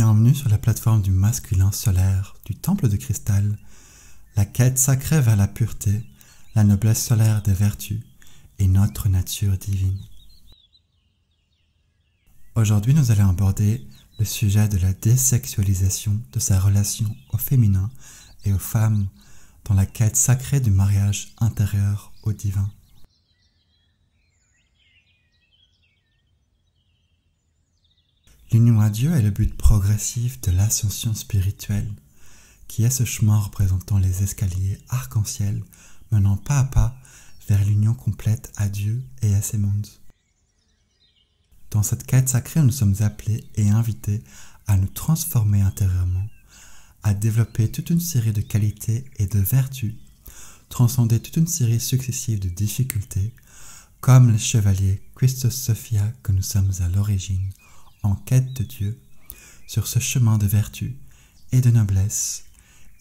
Bienvenue sur la plateforme du masculin solaire, du temple de cristal, la quête sacrée vers la pureté, la noblesse solaire des vertus et notre nature divine. Aujourd'hui, nous allons aborder le sujet de la désexualisation de sa relation au féminin et aux femmes dans la quête sacrée du mariage intérieur au divin. L'union à Dieu est le but progressif de l'ascension spirituelle, qui est ce chemin représentant les escaliers arc-en-ciel menant pas à pas vers l'union complète à Dieu et à ses mondes. Dans cette quête sacrée, nous sommes appelés et invités à nous transformer intérieurement, à développer toute une série de qualités et de vertus, transcender toute une série successive de difficultés, comme les chevaliers Christos Sophia que nous sommes à l'origine, en quête de Dieu, sur ce chemin de vertu et de noblesse,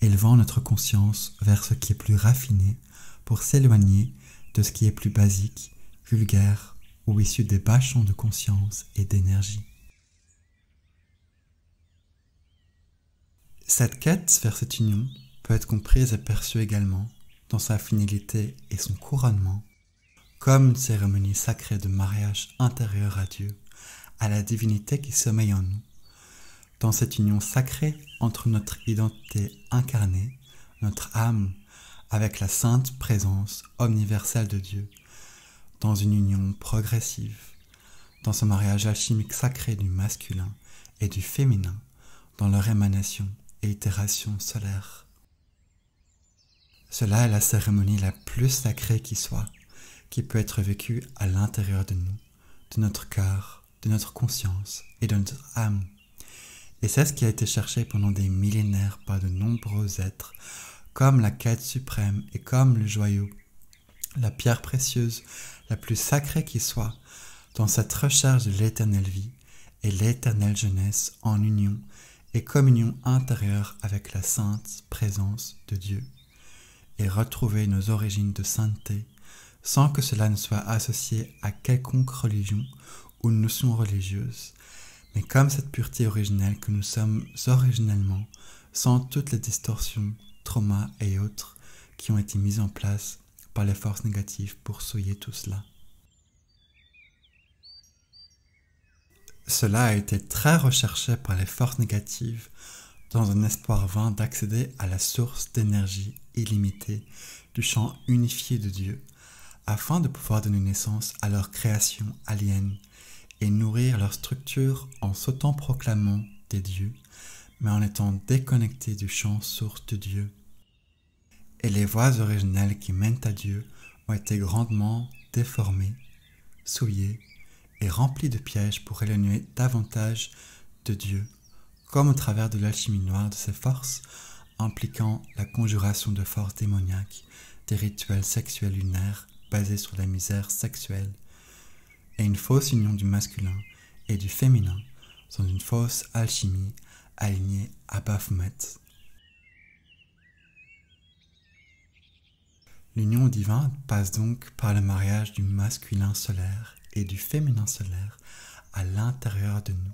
élevant notre conscience vers ce qui est plus raffiné pour s'éloigner de ce qui est plus basique, vulgaire ou issu des bas champs de conscience et d'énergie. Cette quête vers cette union peut être comprise et perçue également dans sa finalité et son couronnement comme une cérémonie sacrée de mariage intérieur à Dieu, à la divinité qui sommeille en nous, dans cette union sacrée entre notre identité incarnée, notre âme, avec la sainte présence omniverselle de Dieu, dans une union progressive, dans ce mariage alchimique sacré du masculin et du féminin, dans leur émanation et itération solaire. Cela est la cérémonie la plus sacrée qui soit, qui peut être vécue à l'intérieur de nous, de notre cœur, de notre conscience et de notre âme. Et c'est ce qui a été cherché pendant des millénaires par de nombreux êtres, comme la quête suprême et comme le joyau, la pierre précieuse, la plus sacrée qui soit, dans cette recherche de l'éternelle vie et l'éternelle jeunesse en union et communion intérieure avec la sainte présence de Dieu, et retrouver nos origines de sainteté, sans que cela ne soit associé à quelconque religion ou une notion religieuse, mais comme cette pureté originelle que nous sommes originellement, sans toutes les distorsions, traumas et autres qui ont été mises en place par les forces négatives pour souiller tout cela. Cela a été très recherché par les forces négatives dans un espoir vain d'accéder à la source d'énergie illimitée du champ unifié de Dieu, afin de pouvoir donner naissance à leur création aliène et nourrir leur structure en s'auto-proclamant des dieux, mais en étant déconnectés du champ source de Dieu. Et les voies originelles qui mènent à Dieu ont été grandement déformées, souillées et remplies de pièges pour éloigner davantage de Dieu, comme au travers de l'alchimie noire de ses forces, impliquant la conjuration de forces démoniaques, des rituels sexuels lunaires basés sur la misère sexuelle, et une fausse union du masculin et du féminin dans une fausse alchimie alignée à Baphomet. L'union au divin passe donc par le mariage du masculin solaire et du féminin solaire à l'intérieur de nous,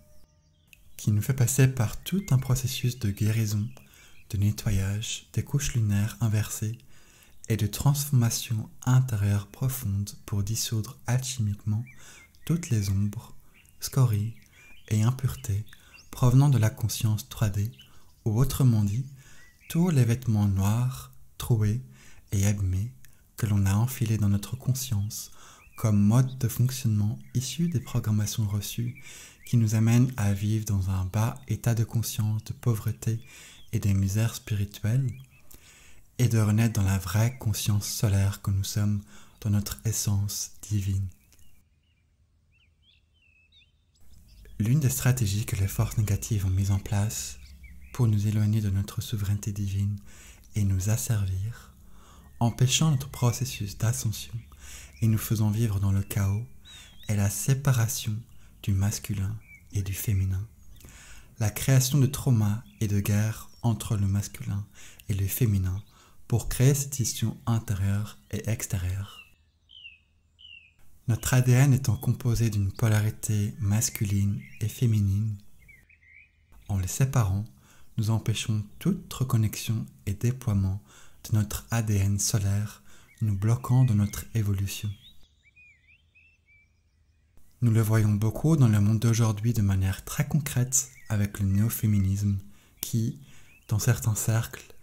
qui nous fait passer par tout un processus de guérison, de nettoyage des couches lunaires inversées et de transformation intérieure profonde pour dissoudre alchimiquement toutes les ombres, scories et impuretés provenant de la conscience 3D, ou autrement dit, tous les vêtements noirs, troués et abîmés que l'on a enfilés dans notre conscience comme mode de fonctionnement issu des programmations reçues qui nous amènent à vivre dans un bas état de conscience de pauvreté et des misères spirituelles, et de renaître dans la vraie conscience solaire que nous sommes dans notre essence divine. L'une des stratégies que les forces négatives ont mises en place pour nous éloigner de notre souveraineté divine et nous asservir, empêchant notre processus d'ascension et nous faisant vivre dans le chaos, est la séparation du masculin et du féminin, la création de traumas et de guerres entre le masculin et le féminin pour créer cette scission intérieure et extérieure. Notre ADN étant composé d'une polarité masculine et féminine, en les séparant, nous empêchons toute reconnexion et déploiement de notre ADN solaire, nous bloquant dans notre évolution. Nous le voyons beaucoup dans le monde d'aujourd'hui de manière très concrète avec le néo-féminisme qui, dans certains cercles,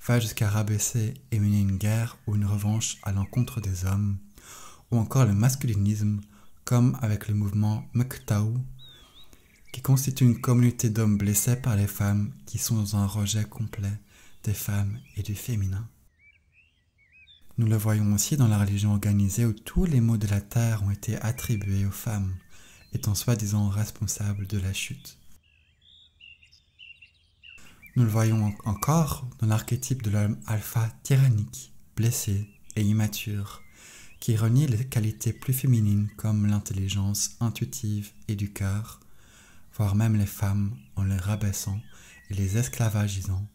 va jusqu'à rabaisser et mener une guerre ou une revanche à l'encontre des hommes, ou encore le masculinisme, comme avec le mouvement MGTOW, qui constitue une communauté d'hommes blessés par les femmes qui sont dans un rejet complet des femmes et du féminin. Nous le voyons aussi dans la religion organisée où tous les maux de la terre ont été attribués aux femmes, étant soi-disant responsables de la chute. Nous le voyons encore dans l'archétype de l'homme alpha tyrannique, blessé et immature, qui renie les qualités plus féminines comme l'intelligence intuitive et du cœur, voire même les femmes en les rabaissant et les esclavagisant,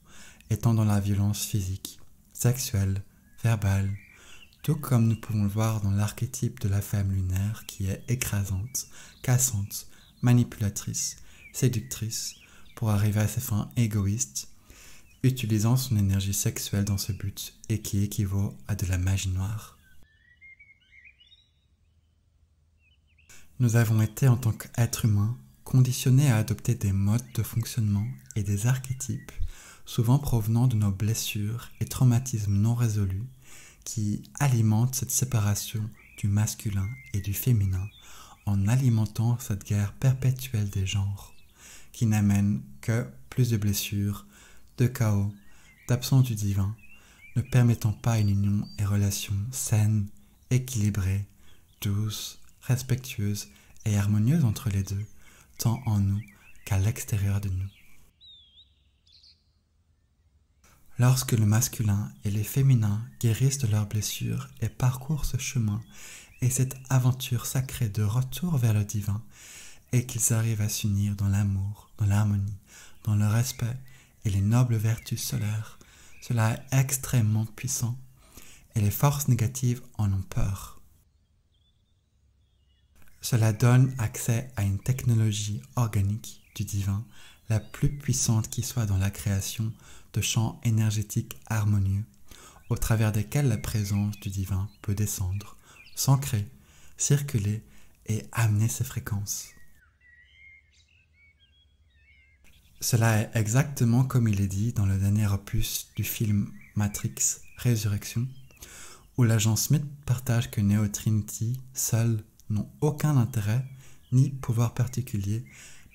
étant dans la violence physique, sexuelle, verbale, tout comme nous pouvons le voir dans l'archétype de la femme lunaire qui est écrasante, cassante, manipulatrice, séductrice, pour arriver à ses fins égoïstes, utilisant son énergie sexuelle dans ce but et qui équivaut à de la magie noire. Nous avons été en tant qu'êtres humains conditionnés à adopter des modes de fonctionnement et des archétypes souvent provenant de nos blessures et traumatismes non résolus qui alimentent cette séparation du masculin et du féminin en alimentant cette guerre perpétuelle des genres qui n'amène que plus de blessures, de chaos, d'absence du divin, ne permettant pas une union et relation saine, équilibrée, douce, respectueuse et harmonieuse entre les deux, tant en nous qu'à l'extérieur de nous. Lorsque le masculin et les féminins guérissent de leurs blessures et parcourent ce chemin et cette aventure sacrée de retour vers le divin, et qu'ils arrivent à s'unir dans l'amour, dans l'harmonie, dans le respect et les nobles vertus solaires, cela est extrêmement puissant et les forces négatives en ont peur. Cela donne accès à une technologie organique du divin, la plus puissante qui soit dans la création de champs énergétiques harmonieux, au travers desquels la présence du divin peut descendre, s'ancrer, circuler et amener ses fréquences. Cela est exactement comme il est dit dans le dernier opus du film Matrix Résurrection, où l'agent Smith partage que Neo Trinity seuls n'ont aucun intérêt ni pouvoir particulier,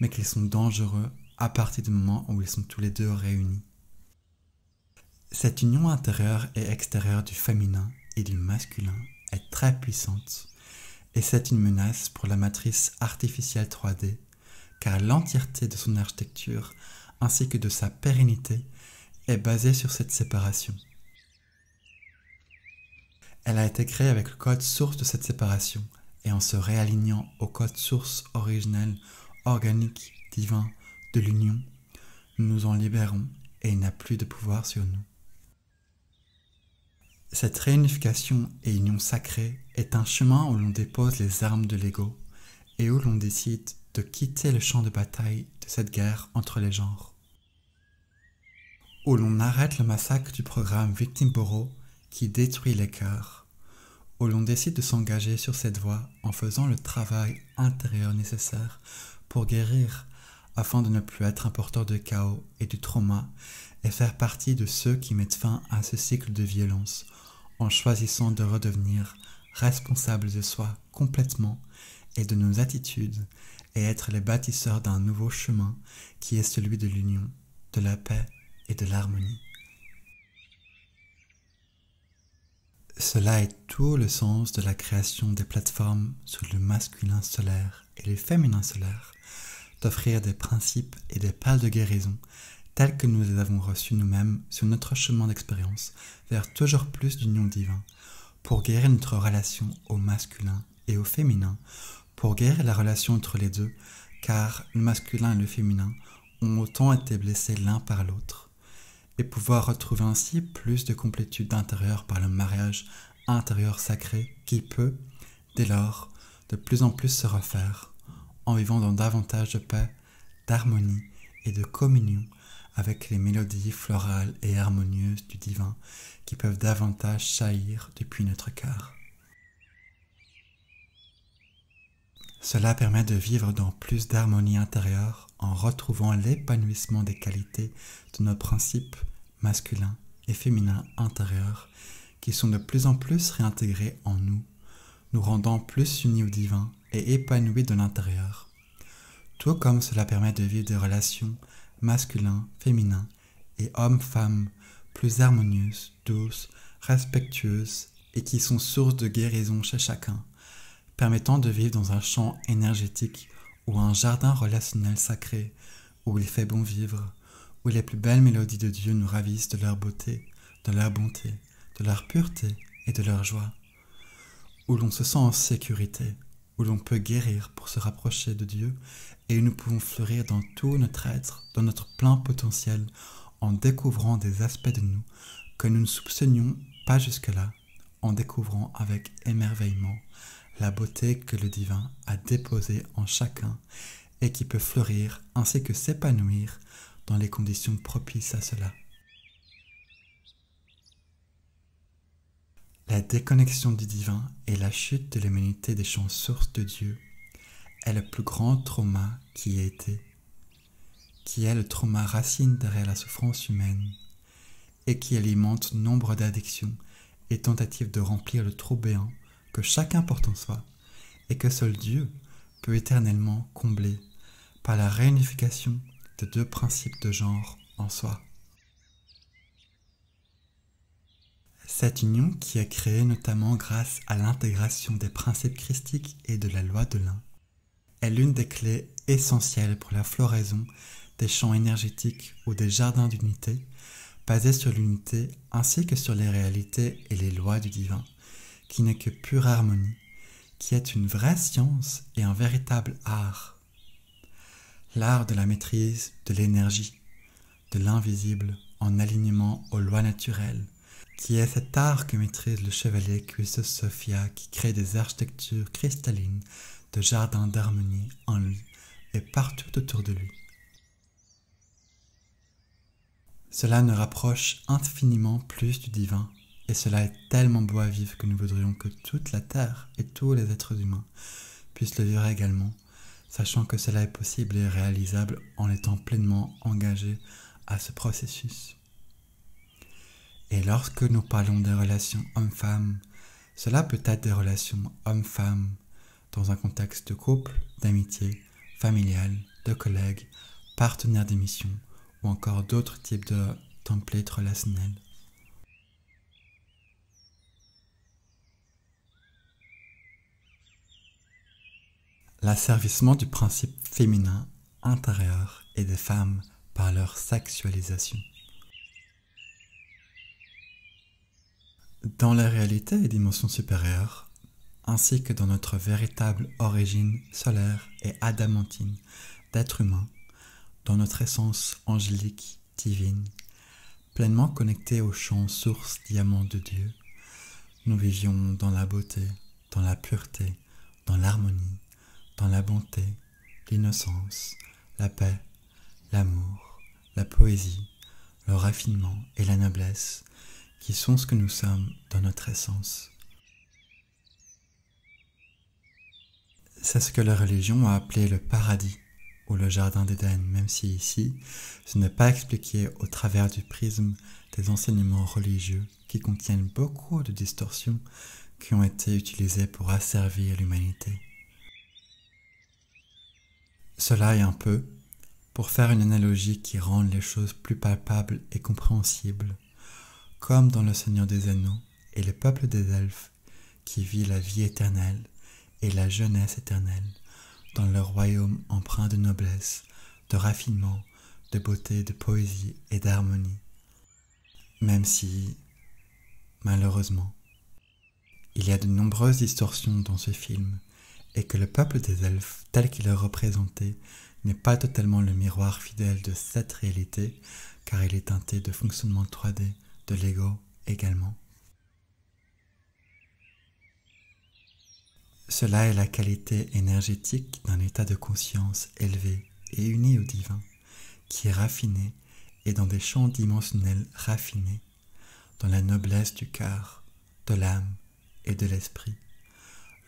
mais qu'ils sont dangereux à partir du moment où ils sont tous les deux réunis. Cette union intérieure et extérieure du féminin et du masculin est très puissante, et c'est une menace pour la matrice artificielle 3D, car l'entièreté de son architecture ainsi que de sa pérennité est basée sur cette séparation. Elle a été créée avec le code source de cette séparation et en se réalignant au code source originel, organique, divin de l'union, nous nous en libérons et il n'a plus de pouvoir sur nous. Cette réunification et union sacrée est un chemin où l'on dépose les armes de l'ego et où l'on décide de quitter le champ de bataille de cette guerre entre les genres. Où l'on arrête le massacre du programme Victim Borrow qui détruit les cœurs. Où l'on décide de s'engager sur cette voie en faisant le travail intérieur nécessaire pour guérir afin de ne plus être un porteur de chaos et du trauma et faire partie de ceux qui mettent fin à ce cycle de violence en choisissant de redevenir responsables de soi complètement et de nos attitudes et être les bâtisseurs d'un nouveau chemin qui est celui de l'union, de la paix et de l'harmonie. Cela est tout le sens de la création des plateformes sur le masculin solaire et le féminin solaire, d'offrir des principes et des perles de guérison tels que nous les avons reçus nous-mêmes sur notre chemin d'expérience vers toujours plus d'union divine, pour guérir notre relation au masculin et au féminin, pour guérir la relation entre les deux, car le masculin et le féminin ont autant été blessés l'un par l'autre, et pouvoir retrouver ainsi plus de complétude intérieure par le mariage intérieur sacré qui peut, dès lors, de plus en plus se refaire, en vivant dans davantage de paix, d'harmonie et de communion avec les mélodies florales et harmonieuses du divin qui peuvent davantage jaillir depuis notre cœur. Cela permet de vivre dans plus d'harmonie intérieure en retrouvant l'épanouissement des qualités de nos principes masculins et féminins intérieurs qui sont de plus en plus réintégrés en nous, nous rendant plus unis au divin et épanouis de l'intérieur. Tout comme cela permet de vivre des relations masculins, féminins et hommes-femmes plus harmonieuses, douces, respectueuses et qui sont source de guérison chez chacun, permettant de vivre dans un champ énergétique ou un jardin relationnel sacré où il fait bon vivre, où les plus belles mélodies de Dieu nous ravissent de leur beauté, de leur bonté, de leur pureté et de leur joie, où l'on se sent en sécurité, où l'on peut guérir pour se rapprocher de Dieu et où nous pouvons fleurir dans tout notre être, dans notre plein potentiel, en découvrant des aspects de nous que nous ne soupçonnions pas jusque-là, en découvrant avec émerveillement la beauté que le divin a déposée en chacun et qui peut fleurir ainsi que s'épanouir dans les conditions propices à cela. La déconnexion du divin et la chute de l'humanité des champs sources de Dieu est le plus grand trauma qui ait été, qui est le trauma racine derrière la souffrance humaine et qui alimente nombre d'addictions et tentatives de remplir le trou béant que chacun porte en soi et que seul Dieu peut éternellement combler par la réunification de deux principes de genre en soi. Cette union qui est créée notamment grâce à l'intégration des principes christiques et de la loi de l'un est l'une des clés essentielles pour la floraison des champs énergétiques ou des jardins d'unité basés sur l'unité ainsi que sur les réalités et les lois du divin, qui n'est que pure harmonie, qui est une vraie science et un véritable art. L'art de la maîtrise de l'énergie, de l'invisible en alignement aux lois naturelles, qui est cet art que maîtrise le chevalier Christos Sophia qui crée des architectures cristallines de jardins d'harmonie en lui et partout autour de lui. Cela nous rapproche infiniment plus du divin, et cela est tellement beau à vivre que nous voudrions que toute la terre et tous les êtres humains puissent le vivre également, sachant que cela est possible et réalisable en étant pleinement engagés à ce processus. Et lorsque nous parlons des relations hommes-femmes, cela peut être des relations hommes-femmes dans un contexte de couple, d'amitié, familial, de collègues, partenaires d'émission ou encore d'autres types de templates relationnels. L'asservissement du principe féminin intérieur et des femmes par leur sexualisation. Dans la réalité et dimensions supérieures, ainsi que dans notre véritable origine solaire et adamantine d'être humain, dans notre essence angélique, divine, pleinement connectée au champ source diamant de Dieu, nous vivions dans la beauté, dans la pureté, dans l'harmonie, dans la bonté, l'innocence, la paix, l'amour, la poésie, le raffinement et la noblesse, qui sont ce que nous sommes dans notre essence. C'est ce que la religion a appelé le paradis ou le jardin d'Éden, même si ici, ce n'est pas expliqué au travers du prisme des enseignements religieux qui contiennent beaucoup de distorsions qui ont été utilisées pour asservir l'humanité. Cela est un peu, pour faire une analogie qui rende les choses plus palpables et compréhensibles, comme dans le Seigneur des Anneaux et le peuple des elfes qui vit la vie éternelle et la jeunesse éternelle dans leur royaume empreint de noblesse, de raffinement, de beauté, de poésie et d'harmonie. Même si, malheureusement, il y a de nombreuses distorsions dans ce film et que le peuple des elfes tel qu'il est représenté n'est pas totalement le miroir fidèle de cette réalité car il est teinté de fonctionnement 3D, de l'ego également. Cela est la qualité énergétique d'un état de conscience élevé et uni au divin, qui est raffiné et dans des champs dimensionnels raffinés, dans la noblesse du cœur, de l'âme et de l'esprit,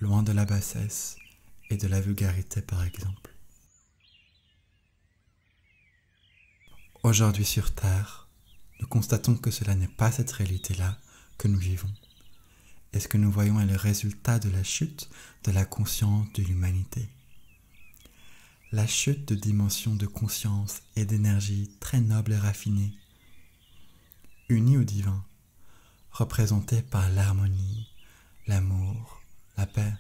loin de la bassesse et de la vulgarité par exemple. Aujourd'hui sur Terre, nous constatons que cela n'est pas cette réalité-là que nous vivons. Et ce que nous voyons est le résultat de la chute de la conscience de l'humanité. La chute de dimensions de conscience et d'énergie très nobles et raffinées, unies au divin, représentées par l'harmonie, l'amour, la paix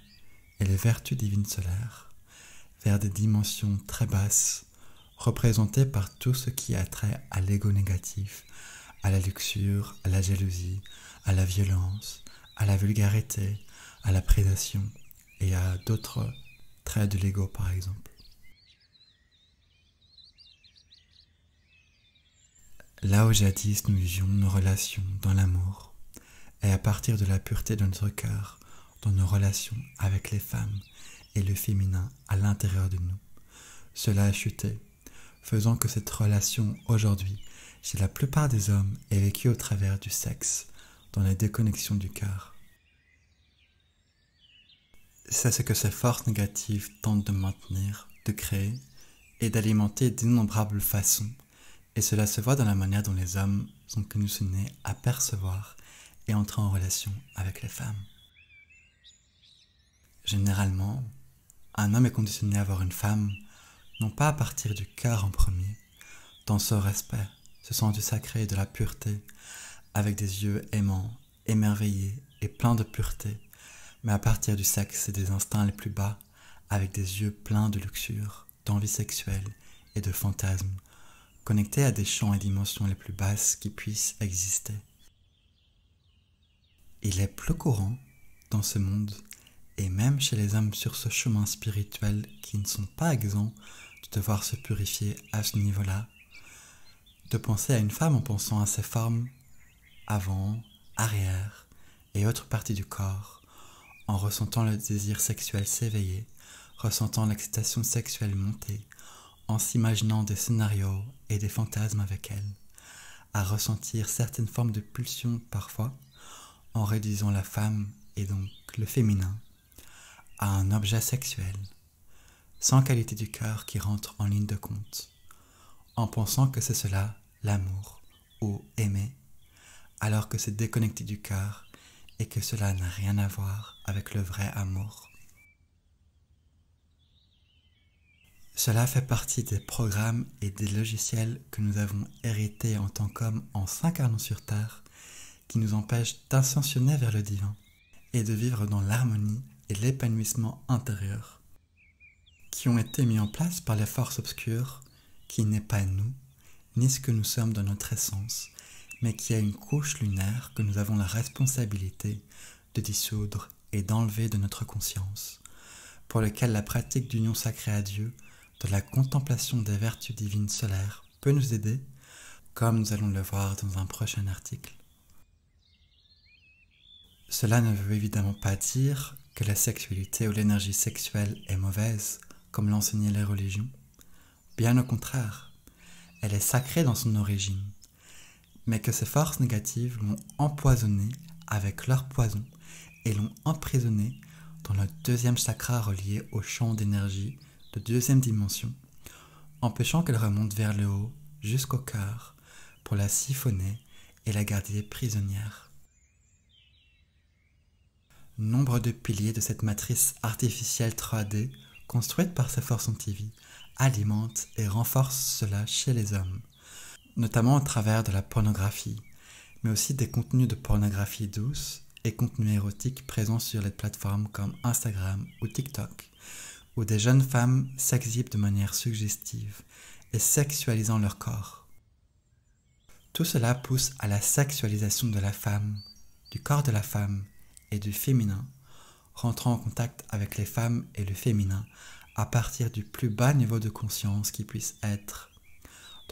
et les vertus divines solaires, vers des dimensions très basses, représentées par tout ce qui a trait à l'ego négatif, à la luxure, à la jalousie, à la violence, à la vulgarité, à la prédation et à d'autres traits de l'ego par exemple. Là où jadis nous vivions nos relations dans l'amour, et à partir de la pureté de notre cœur, dans nos relations avec les femmes et le féminin à l'intérieur de nous, cela a chuté, faisant que cette relation aujourd'hui, chez la plupart des hommes, est vécue au travers du sexe, dans la déconnexion du cœur. C'est ce que ces forces négatives tentent de maintenir, de créer et d'alimenter d'innombrables façons, et cela se voit dans la manière dont les hommes sont conditionnés à percevoir et entrer en relation avec les femmes. Généralement, un homme est conditionné à voir une femme, non pas à partir du cœur en premier, dans ce respect, ce sens du sacré et de la pureté, avec des yeux aimants, émerveillés et pleins de pureté, mais à partir du sexe et des instincts les plus bas, avec des yeux pleins de luxure, d'envie sexuelle et de fantasmes, connectés à des champs et dimensions les plus basses qui puissent exister. Il est plus courant, dans ce monde, et même chez les hommes sur ce chemin spirituel qui ne sont pas exempts de devoir se purifier à ce niveau-là, de penser à une femme en pensant à ses formes, avant, arrière et autres parties du corps, en ressentant le désir sexuel s'éveiller, ressentant l'excitation sexuelle monter, en s'imaginant des scénarios et des fantasmes avec elle, à ressentir certaines formes de pulsion parfois, en réduisant la femme et donc le féminin à un objet sexuel, sans qualité du cœur qui rentre en ligne de compte, en pensant que c'est cela l'amour ou aimer, alors que c'est déconnecté du cœur et que cela n'a rien à voir avec le vrai amour. Cela fait partie des programmes et des logiciels que nous avons hérités en tant qu'hommes en s'incarnant sur Terre, qui nous empêchent d'ascensionner vers le divin et de vivre dans l'harmonie et l'épanouissement intérieur, qui ont été mis en place par les forces obscures, qui n'est pas nous, ni ce que nous sommes dans notre essence, mais qui a une couche lunaire que nous avons la responsabilité de dissoudre et d'enlever de notre conscience, pour lequel la pratique d'union sacrée à Dieu, de la contemplation des vertus divines solaires, peut nous aider, comme nous allons le voir dans un prochain article. Cela ne veut évidemment pas dire que la sexualité ou l'énergie sexuelle est mauvaise, comme l'enseignaient les religions. Bien au contraire, elle est sacrée dans son origine, mais que ces forces négatives l'ont empoisonnée avec leur poison et l'ont emprisonnée dans le deuxième chakra relié au champ d'énergie de deuxième dimension, empêchant qu'elle remonte vers le haut jusqu'au cœur pour la siphonner et la garder prisonnière. Nombre de piliers de cette matrice artificielle 3D, construite par ces forces anti-vie, alimentent et renforcent cela chez les hommes, notamment au travers de la pornographie, mais aussi des contenus de pornographie douce et contenus érotiques présents sur les plateformes comme Instagram ou TikTok, où des jeunes femmes s'exhibent de manière suggestive et sexualisant leur corps. Tout cela pousse à la sexualisation de la femme, du corps de la femme et du féminin, rentrant en contact avec les femmes et le féminin à partir du plus bas niveau de conscience qui puisse être,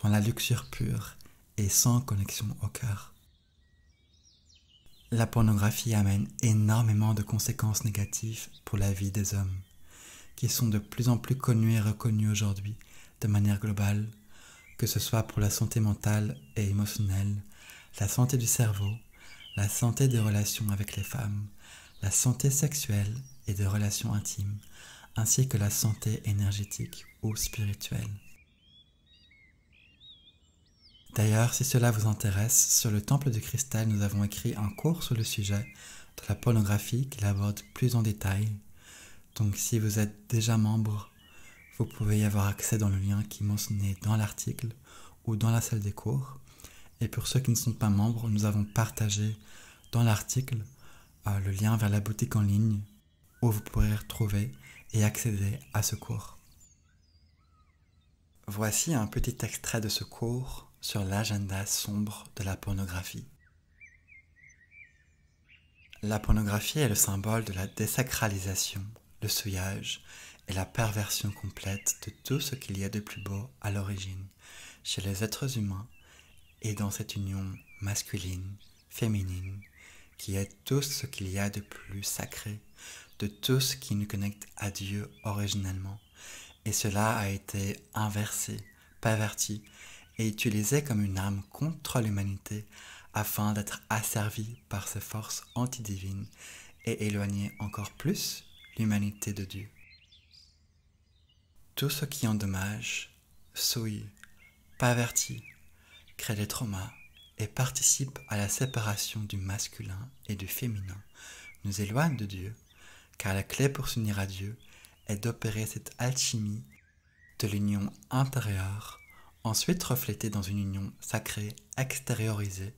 dans la luxure pure et sans connexion au cœur. La pornographie amène énormément de conséquences négatives pour la vie des hommes, qui sont de plus en plus connus et reconnus aujourd'hui de manière globale, que ce soit pour la santé mentale et émotionnelle, la santé du cerveau, la santé des relations avec les femmes, la santé sexuelle et des relations intimes, ainsi que la santé énergétique ou spirituelle. D'ailleurs, si cela vous intéresse, sur le Temple de Cristal, nous avons écrit un cours sur le sujet de la pornographie qui l'aborde plus en détail. Donc si vous êtes déjà membre, vous pouvez y avoir accès dans le lien qui est mentionné dans l'article ou dans la salle des cours. Et pour ceux qui ne sont pas membres, nous avons partagé dans l'article le lien vers la boutique en ligne où vous pourrez retrouver et accéder à ce cours. Voici un petit extrait de ce cours sur l'agenda sombre de la pornographie. La pornographie est le symbole de la désacralisation, le souillage et la perversion complète de tout ce qu'il y a de plus beau à l'origine, chez les êtres humains et dans cette union masculine, féminine, qui est tout ce qu'il y a de plus sacré, de tout ce qui nous connecte à Dieu originellement. Et cela a été inversé, perverti et utilisé comme une arme contre l'humanité afin d'être asservi par ces forces antidivines et éloigner encore plus l'humanité de Dieu. Tout ce qui endommage, souille, pervertit, crée des traumas et participe à la séparation du masculin et du féminin nous éloigne de Dieu, car la clé pour s'unir à Dieu est d'opérer cette alchimie de l'union intérieure, ensuite reflétée dans une union sacrée extériorisée,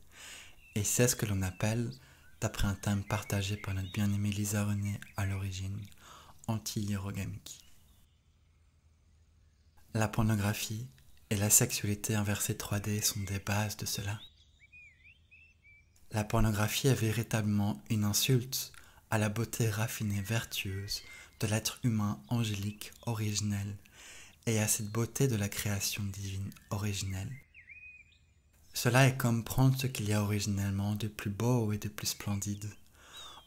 et c'est ce que l'on appelle, d'après un terme partagé par notre bien-aimée Lisa René à l'origine, anti-hiérogamique. La pornographie et la sexualité inversée 3D sont des bases de cela. La pornographie est véritablement une insulte à la beauté raffinée vertueuse de l'être humain angélique originel et à cette beauté de la création divine originelle. Cela est comme prendre ce qu'il y a originellement de plus beau et de plus splendide,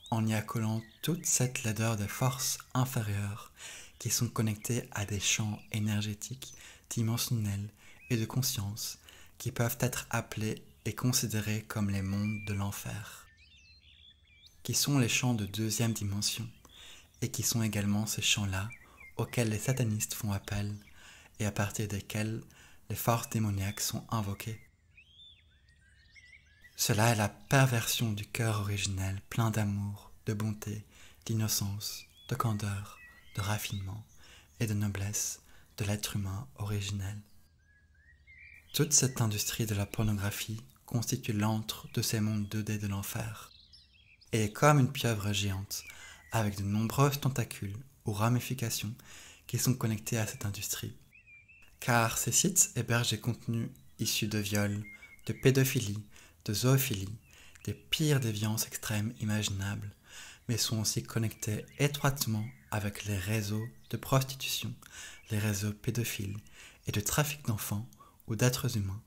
en y accolant toute cette laideur des forces inférieures qui sont connectées à des champs énergétiques, dimensionnels et de conscience qui peuvent être appelés et considérés comme les mondes de l'enfer, qui sont les champs de deuxième dimension et qui sont également ces champs-là auxquels les satanistes font appel et à partir desquels les forces démoniaques sont invoquées. Cela est la perversion du cœur originel plein d'amour, de bonté, d'innocence, de candeur, de raffinement et de noblesse de l'être humain originel. Toute cette industrie de la pornographie constitue l'antre de ces mondes 2D de l'enfer et est comme une pieuvre géante avec de nombreuses tentacules ou ramifications qui sont connectées à cette industrie. Car ces sites hébergent des contenus issus de viols, de pédophilie, de zoophilie, des pires déviances extrêmes imaginables, mais sont aussi connectés étroitement avec les réseaux de prostitution, les réseaux pédophiles et de trafic d'enfants ou d'êtres humains.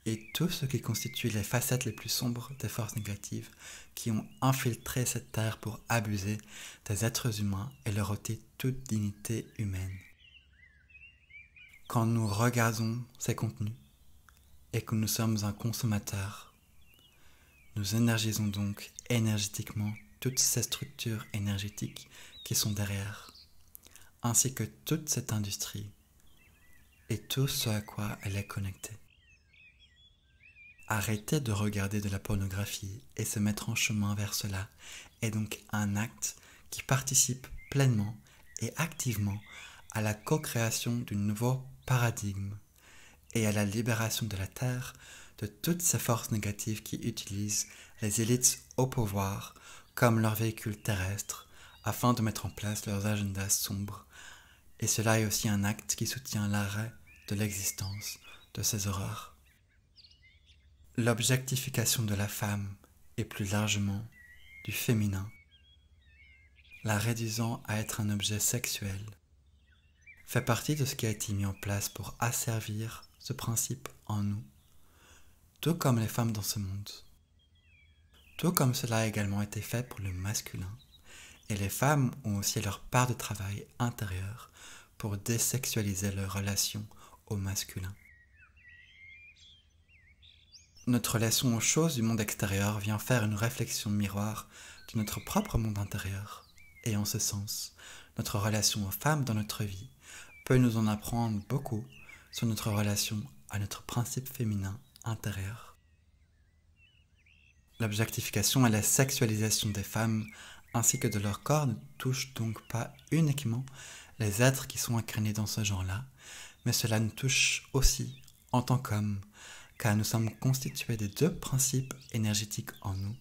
Et tout ce qui constitue les facettes les plus sombres des forces négatives qui ont infiltré cette terre pour abuser des êtres humains et leur ôter toute dignité humaine. Quand nous regardons ces contenus et que nous sommes un consommateur, nous énergisons donc énergétiquement toutes ces structures énergétiques qui sont derrière, ainsi que toute cette industrie et tout ce à quoi elle est connectée. Arrêter de regarder de la pornographie et se mettre en chemin vers cela est donc un acte qui participe pleinement et activement à la co-création d'un nouveau paradigme et à la libération de la Terre de toutes ces forces négatives qui utilisent les élites au pouvoir comme leur véhicule terrestre afin de mettre en place leurs agendas sombres. Et cela est aussi un acte qui soutient l'arrêt de l'existence de ces horreurs. L'objectification de la femme et plus largement du féminin, la réduisant à être un objet sexuel, fait partie de ce qui a été mis en place pour asservir ce principe en nous, tout comme les femmes dans ce monde, tout comme cela a également été fait pour le masculin, et les femmes ont aussi leur part de travail intérieur pour désexualiser leur relation au masculin. Notre relation aux choses du monde extérieur vient faire une réflexion miroir de notre propre monde intérieur. Et en ce sens, notre relation aux femmes dans notre vie peut nous en apprendre beaucoup sur notre relation à notre principe féminin intérieur. L'objectification et la sexualisation des femmes ainsi que de leur corps ne touchent donc pas uniquement les êtres qui sont incarnés dans ce genre-là, mais cela nous touche aussi en tant qu'hommes, car nous sommes constitués des deux principes énergétiques en nous,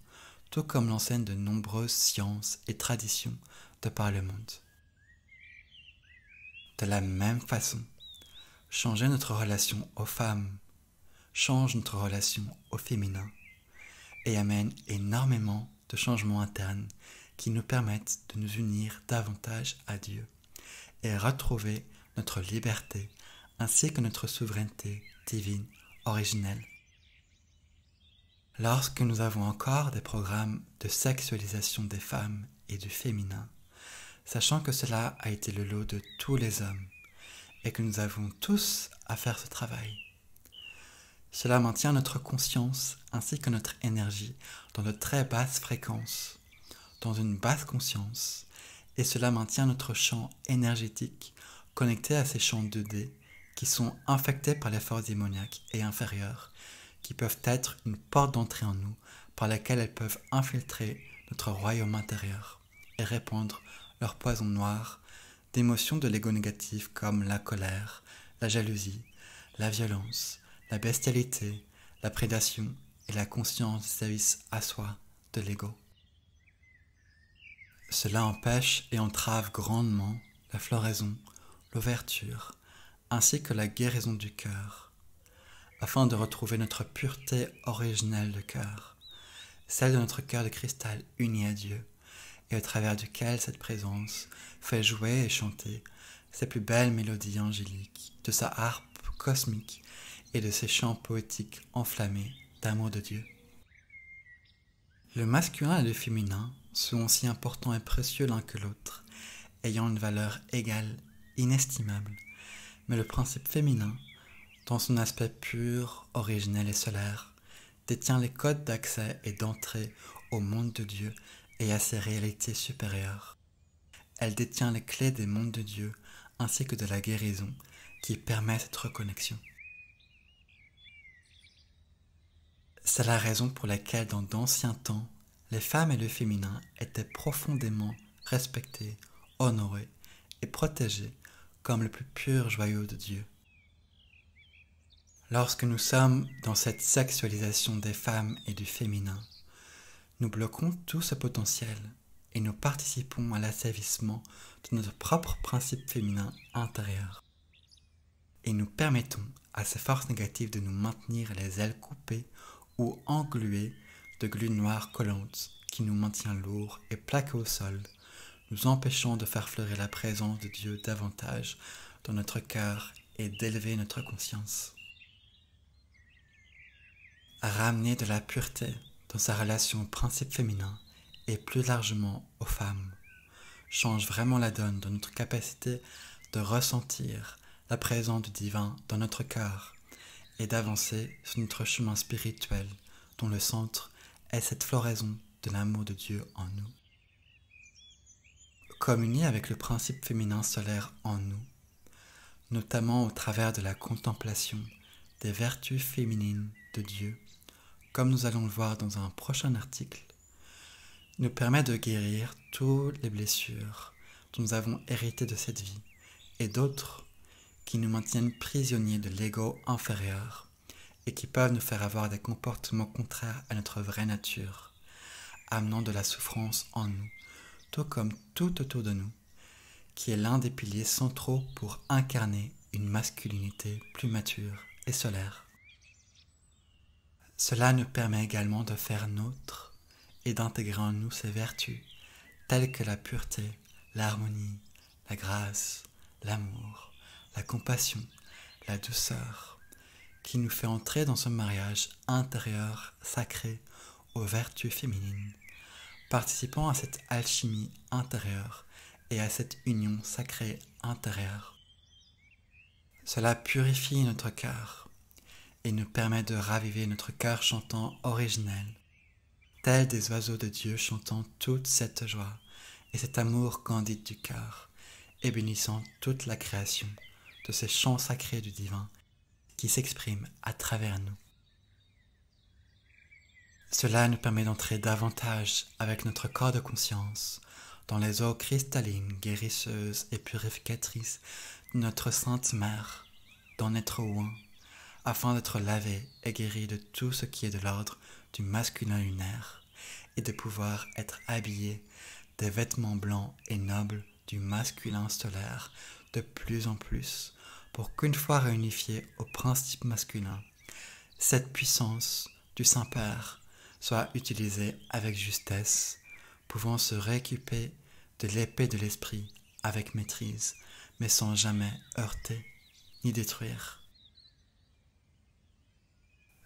tout comme l'enseignent de nombreuses sciences et traditions de par le monde. De la même façon, changer notre relation aux femmes change notre relation au féminin et amène énormément de changements internes qui nous permettent de nous unir davantage à Dieu et retrouver notre liberté ainsi que notre souveraineté divine originelle. Lorsque nous avons encore des programmes de sexualisation des femmes et du féminin, sachant que cela a été le lot de tous les hommes et que nous avons tous à faire ce travail, cela maintient notre conscience ainsi que notre énergie dans de très basses fréquences, dans une basse conscience, et cela maintient notre champ énergétique connecté à ces champs 2D qui sont infectés par les forces démoniaques et inférieures, qui peuvent être une porte d'entrée en nous par laquelle elles peuvent infiltrer notre royaume intérieur et répandre leur poison noir d'émotions de l'ego négatif comme la colère, la jalousie, la violence, la bestialité, la prédation et la conscience du service à soi de l'ego. Cela empêche et entrave grandement la floraison, l'ouverture, ainsi que la guérison du cœur, afin de retrouver notre pureté originelle de cœur, celle de notre cœur de cristal uni à Dieu, et au travers duquel cette présence fait jouer et chanter ses plus belles mélodies angéliques, de sa harpe cosmique et de ses chants poétiques enflammés d'amour de Dieu. Le masculin et le féminin sont aussi importants et précieux l'un que l'autre, ayant une valeur égale, inestimable, mais le principe féminin, dans son aspect pur, originel et solaire, détient les codes d'accès et d'entrée au monde de Dieu et à ses réalités supérieures. Elle détient les clés des mondes de Dieu ainsi que de la guérison qui permet cette reconnexion. C'est la raison pour laquelle dans d'anciens temps, les femmes et le féminin étaient profondément respectés, honorés et protégés comme le plus pur joyau de Dieu. Lorsque nous sommes dans cette sexualisation des femmes et du féminin, nous bloquons tout ce potentiel et nous participons à l'asservissement de notre propre principe féminin intérieur. Et nous permettons à ces forces négatives de nous maintenir les ailes coupées ou engluées de glu noire collante qui nous maintient lourds et plaqués au sol, nous empêchant de faire fleurir la présence de Dieu davantage dans notre cœur et d'élever notre conscience. Ramener de la pureté dans sa relation au principe féminin et plus largement aux femmes change vraiment la donne dans notre capacité de ressentir la présence du divin dans notre cœur et d'avancer sur notre chemin spirituel dont le centre est cette floraison de l'amour de Dieu en nous. Communier avec le principe féminin solaire en nous, notamment au travers de la contemplation des vertus féminines de Dieu, comme nous allons le voir dans un prochain article, nous permet de guérir toutes les blessures dont nous avons hérité de cette vie et d'autres qui nous maintiennent prisonniers de l'ego inférieur et qui peuvent nous faire avoir des comportements contraires à notre vraie nature, amenant de la souffrance en nous, tout comme tout autour de nous, qui est l'un des piliers centraux pour incarner une masculinité plus mature et solaire. Cela nous permet également de faire nôtre et d'intégrer en nous ces vertus, telles que la pureté, l'harmonie, la grâce, l'amour, la compassion, la douceur, qui nous fait entrer dans ce mariage intérieur sacré aux vertus féminines, participant à cette alchimie intérieure et à cette union sacrée intérieure. Cela purifie notre cœur et nous permet de raviver notre cœur chantant originel, tels des oiseaux de Dieu chantant toute cette joie et cet amour candide du cœur, et bénissant toute la création de ces chants sacrés du divin qui s'expriment à travers nous. Cela nous permet d'entrer davantage avec notre corps de conscience dans les eaux cristallines, guérisseuses et purificatrices de notre Sainte Mère, d'en être oint, afin d'être lavé et guéri de tout ce qui est de l'ordre du masculin lunaire, et de pouvoir être habillé des vêtements blancs et nobles du masculin solaire de plus en plus, pour qu'une fois réunifié au principe masculin, cette puissance du Saint-Père soit utilisée avec justesse, pouvant se rééquiper de l'épée de l'esprit avec maîtrise, mais sans jamais heurter ni détruire.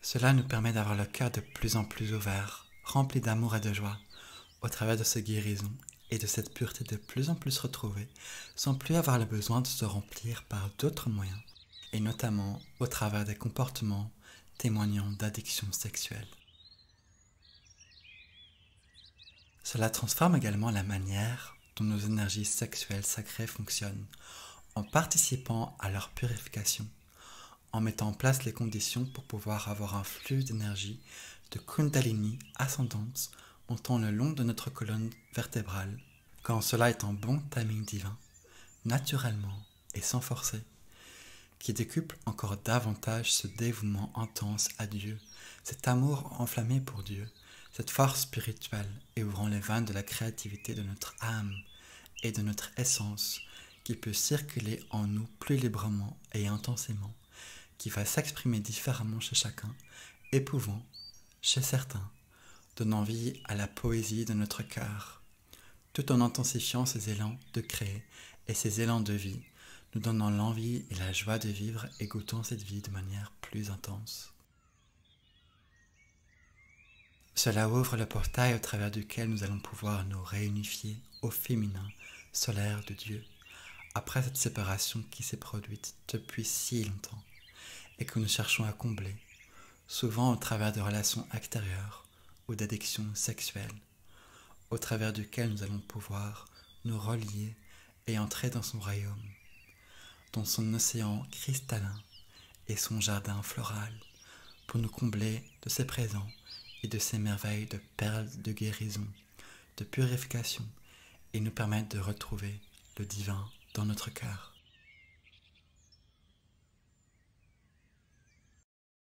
Cela nous permet d'avoir le cœur de plus en plus ouvert, rempli d'amour et de joie, au travers de ces guérisons et de cette pureté de plus en plus retrouvée, sans plus avoir le besoin de se remplir par d'autres moyens, et notamment au travers des comportements témoignant d'addiction sexuelle. Cela transforme également la manière dont nos énergies sexuelles sacrées fonctionnent, en participant à leur purification, en mettant en place les conditions pour pouvoir avoir un flux d'énergie de Kundalini ascendante montant le long de notre colonne vertébrale, quand cela est en bon timing divin, naturellement et sans forcer, qui décuple encore davantage ce dévouement intense à Dieu, cet amour enflammé pour Dieu, cette force spirituelle et ouvrant les vannes de la créativité de notre âme et de notre essence qui peut circuler en nous plus librement et intensément, qui va s'exprimer différemment chez chacun et pouvant, chez certains, donnant vie à la poésie de notre cœur, tout en intensifiant ces élans de créer et ces élans de vie, nous donnant l'envie et la joie de vivre et goûtant cette vie de manière plus intense. Cela ouvre le portail au travers duquel nous allons pouvoir nous réunifier au féminin solaire de Dieu, après cette séparation qui s'est produite depuis si longtemps et que nous cherchons à combler, souvent au travers de relations extérieures ou d'addictions sexuelles, au travers duquel nous allons pouvoir nous relier et entrer dans son royaume, dans son océan cristallin et son jardin floral, pour nous combler de ses présents et de ces merveilles de perles de guérison, de purification, et nous permettre de retrouver le divin dans notre cœur.